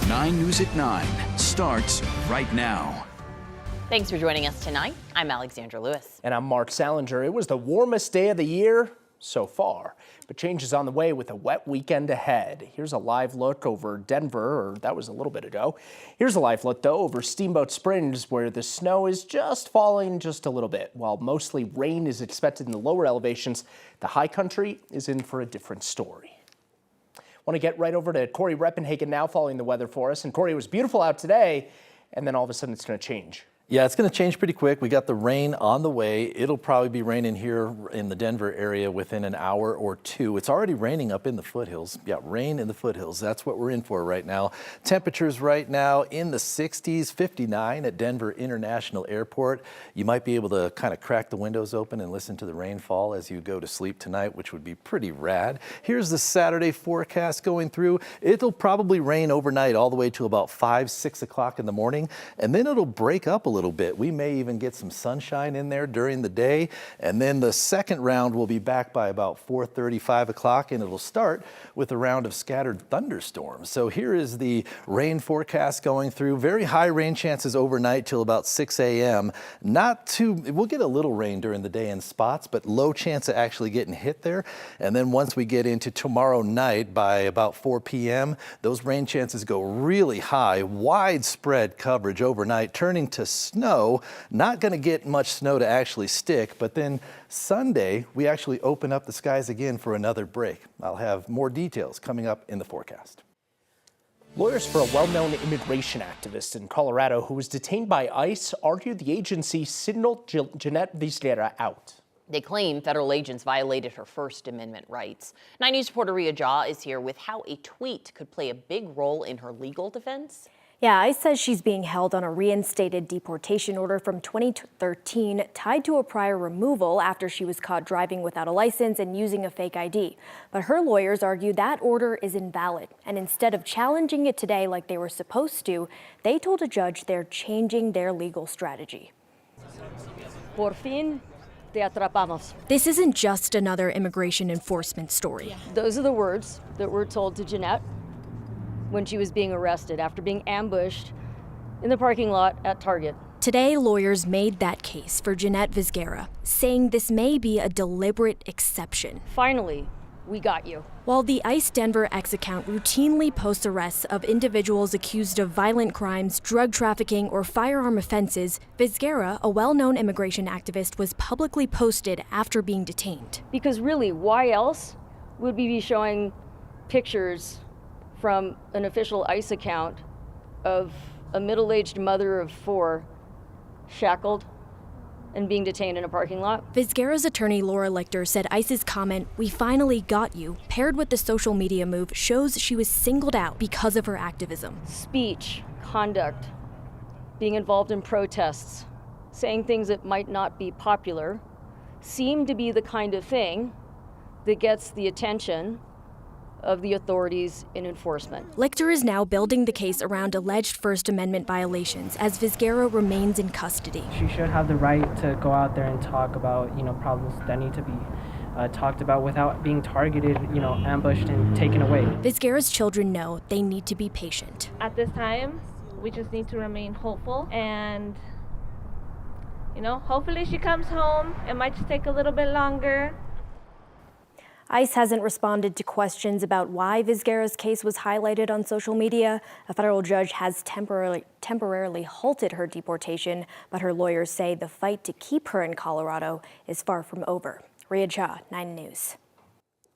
9 News at 9 starts right now. Thanks for joining us tonight. I'm Alexandra Lewis. And I'm Mark Salinger. It was the warmest day of the year so far, but change is on the way with a wet weekend ahead. Here's a live look over Denver, or that was a little bit ago. Here's a live look, though, over Steamboat Springs, where the snow is just falling just a little bit. While mostly rain is expected in the lower elevations, the high country is in for a different story. Want to get right over to Corey Reppenhagen now following the weather for us. And Corey, it was beautiful out today, and then all of a sudden it's going to change. Yeah, it's going to change pretty quick. We got the rain on the way. It'll probably be raining here in the Denver area within an hour or two. It's already raining up in the foothills. Yeah, rain in the foothills. That's what we're in for right now. Temperatures right now in the 60s, 59 at Denver International Airport. You might be able to kind of crack the windows open and listen to the rainfall as you go to sleep tonight, which would be pretty rad. Here's the Saturday forecast going through. It'll probably rain overnight all the way to about 5, 6 o'clock in the morning, and then it'll break up a little bit. We may even get some sunshine in there during the day, and then the second round will be back by about 4:30, 5 o'clock, and it'll start with a round of scattered thunderstorms. So here is the rain forecast going through. Very high rain chances overnight till about 6 a.m. We'll get a little rain during the day in spots, but low chance of actually getting hit there. And then once we get into tomorrow night by about 4 p.m., those rain chances go really high, widespread coverage overnight, turning to snow. Not going to get much snow to actually stick, but then Sunday we actually open up the skies again for another break. I'll have more details coming up in the forecast. Lawyers for a well-known immigration activist in Colorado who was detained by ICE argue the agency signaled Jeanette Vizquera out. They claim federal agents violated her First Amendment rights. 9 News reporter Ria Jaw is here with how a tweet could play a big role in her legal defense. Yeah, ICE says she's being held on a reinstated deportation order from 2013 tied to a prior removal after she was caught driving without a license and using a fake ID. But her lawyers argue that order is invalid. And instead of challenging it today like they were supposed to, they told a judge they're changing their legal strategy. Por fin te atrapamos. This isn't just another immigration enforcement story. Those are the words that were told to Jeanette when she was being arrested after being ambushed in the parking lot at Target. Today, lawyers made that case for Jeanette Vizquera, saying this may be a deliberate exception. Finally, we got you. While the ICE Denver X account routinely posts arrests of individuals accused of violent crimes, drug trafficking, or firearm offenses, Vizquera, a well-known immigration activist, was publicly posted after being detained. Because really, why else would we be showing pictures from an official ICE account of a middle-aged mother of 4 shackled and being detained in a parking lot? Vizquera's attorney Laura Lichter said ICE's comment, "We finally got you," paired with the social media move, shows she was singled out because of her activism. Speech, conduct, being involved in protests, saying things that might not be popular, seem to be the kind of thing that gets the attention of the authorities in enforcement. Lichter is now building the case around alleged First Amendment violations as Vizquera remains in custody. She should have the right to go out there and talk about, problems that need to be talked about without being targeted, ambushed and taken away. Vizquera's children know they need to be patient. At this time, we just need to remain hopeful and, hopefully she comes home. It might just take a little bit longer. ICE hasn't responded to questions about why Vizquera's case was highlighted on social media. A federal judge has temporarily halted her deportation, but her lawyers say the fight to keep her in Colorado is far from over. Ria Cha, 9 News.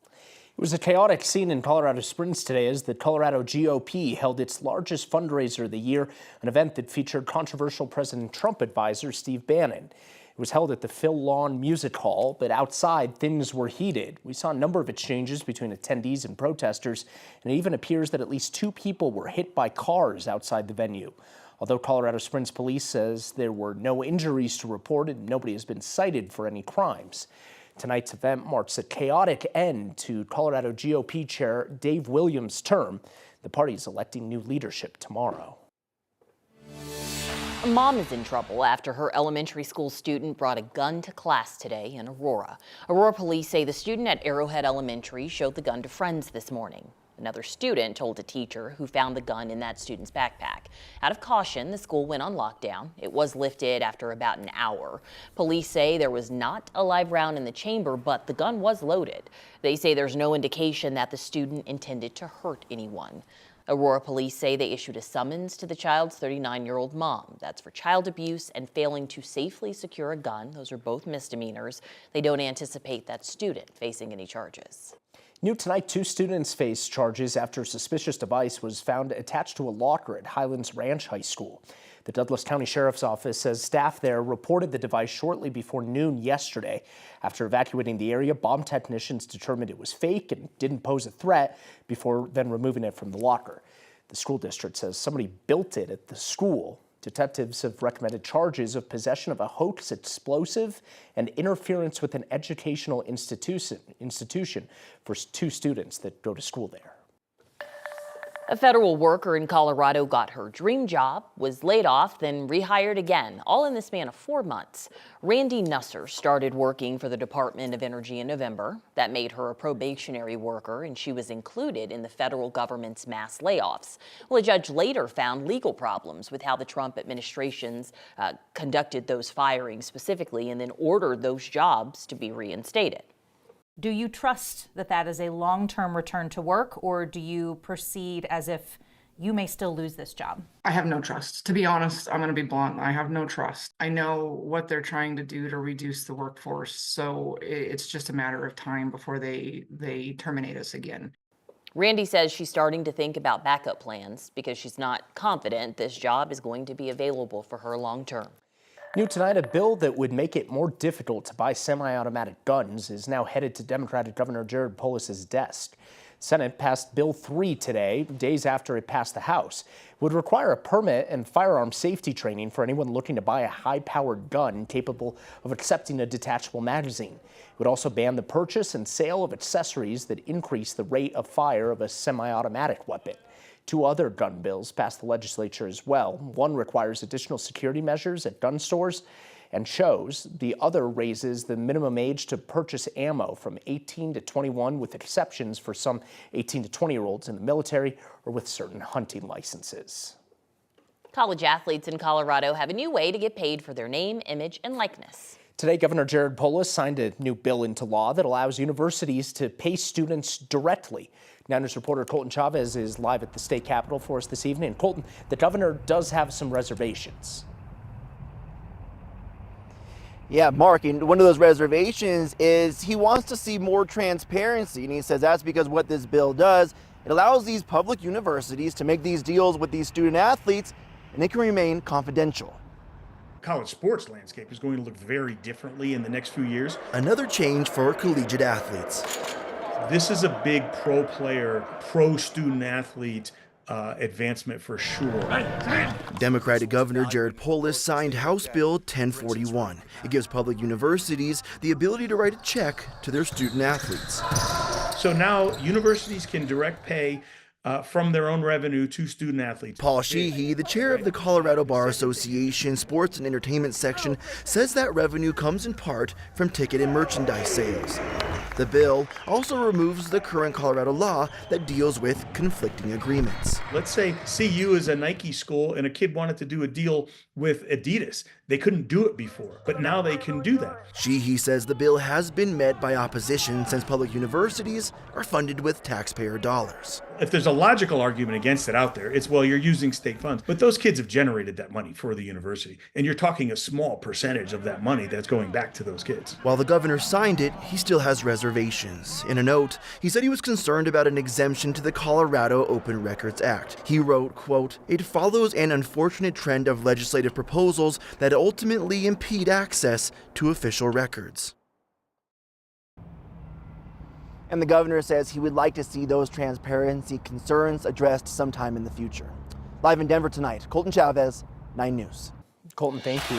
It was a chaotic scene in Colorado Springs today as the Colorado GOP held its largest fundraiser of the year, an event that featured controversial President Trump advisor Steve Bannon. It was held at the Phil Lawn Music Hall, but outside things were heated. We saw a number of exchanges between attendees and protesters, and it even appears that at least 2 people were hit by cars outside the venue. Although Colorado Springs police says there were no injuries to report and nobody has been cited for any crimes. Tonight's event marks a chaotic end to Colorado GOP Chair Dave Williams' term. The party is electing new leadership tomorrow. A mom is in trouble after her elementary school student brought a gun to class today in Aurora. Aurora police say the student at Arrowhead Elementary showed the gun to friends this morning. Another student told a teacher who found the gun in that student's backpack. Out of caution, the school went on lockdown. It was lifted after about an hour. Police say there was not a live round in the chamber, but the gun was loaded. They say there's no indication that the student intended to hurt anyone. Aurora police say they issued a summons to the child's 39-year-old mom. That's for child abuse and failing to safely secure a gun. Those are both misdemeanors. They don't anticipate that student facing any charges. New tonight, 2 students face charges after a suspicious device was found attached to a locker at Highlands Ranch High School. The Douglas County Sheriff's Office says staff there reported the device shortly before noon yesterday. After evacuating the area, bomb technicians determined it was fake and didn't pose a threat before then removing it from the locker. The school district says somebody built it at the school. Detectives have recommended charges of possession of a hoax explosive and interference with an educational institution for 2 students that go to school there. A federal worker in Colorado got her dream job, was laid off, then rehired again, all in the span of 4 months. Randy Nusser started working for the Department of Energy in November. That made her a probationary worker, and she was included in the federal government's mass layoffs. Well, a judge later found legal problems with how the Trump administration's conducted those firings specifically, and then ordered those jobs to be reinstated. Do you trust that that is a long-term return to work, or do you proceed as if you may still lose this job? I have no trust. To be honest, I'm going to be blunt. I have no trust. I know what they're trying to do to reduce the workforce, so it's just a matter of time before they terminate us again. Randy says she's starting to think about backup plans because she's not confident this job is going to be available for her long term. New tonight, a bill that would make it more difficult to buy semi-automatic guns is now headed to Democratic Governor Jared Polis's desk. Senate passed Bill 3 today, days after it passed the House. It would require a permit and firearm safety training for anyone looking to buy a high-powered gun capable of accepting a detachable magazine. It would also ban the purchase and sale of accessories that increase the rate of fire of a semi-automatic weapon. 2 other gun bills passed the legislature as well. One requires additional security measures at gun stores and shows. The other raises the minimum age to purchase ammo from 18 to 21, with exceptions for some 18 to 20-year-olds in the military or with certain hunting licenses. College athletes in Colorado have a new way to get paid for their name, image, and likeness. Today, Governor Jared Polis signed a new bill into law that allows universities to pay students directly. Now News reporter Colton Chavez is live at the state capitol for us this evening. Colton, the governor does have some reservations. Yeah, Mark, and one of those reservations is he wants to see more transparency, and he says that's because what this bill does, it allows these public universities to make these deals with these student athletes, and they can remain confidential. College sports landscape is going to look very differently in the next few years. Another change for collegiate athletes. This is a big pro player, pro student athlete advancement for sure. Democratic Governor Jared Polis signed House Bill 1041. It gives public universities the ability to write a check to their student athletes. So now universities can direct pay from their own revenue to student athletes. Paul Sheehy, the chair of the Colorado Bar Association Sports and Entertainment section, says that revenue comes in part from ticket and merchandise sales. The bill also removes the current Colorado law that deals with conflicting agreements. Let's say CU is a Nike school and a kid wanted to do a deal with Adidas. They couldn't do it before, but now they can do that. Sheehy says the bill has been met by opposition since public universities are funded with taxpayer dollars. If there's a logical argument against it out there, it's, well, you're using state funds. But those kids have generated that money for the university. And you're talking a small percentage of that money that's going back to those kids. While the governor signed it, he still has reservations. In a note, he said he was concerned about an exemption to the Colorado Open Records Act. He wrote, quote, "It follows an unfortunate trend of legislative proposals that ultimately impede access to official records." And the governor says he would like to see those transparency concerns addressed sometime in the future. Live in Denver tonight, Colton Chavez, 9 News. Colton, thank you.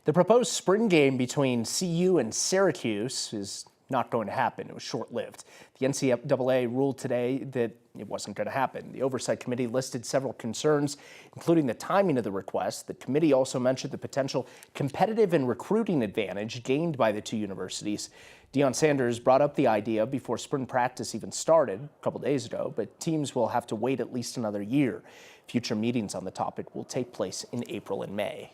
The proposed spring game between CU and Syracuse is not going to happen. It was short-lived. The NCAA ruled today that it wasn't going to happen. The Oversight Committee listed several concerns, including the timing of the request. The committee also mentioned the potential competitive and recruiting advantage gained by the 2 universities. Deion Sanders brought up the idea before spring practice even started a couple days ago, but teams will have to wait at least another year. Future meetings on the topic will take place in April and May.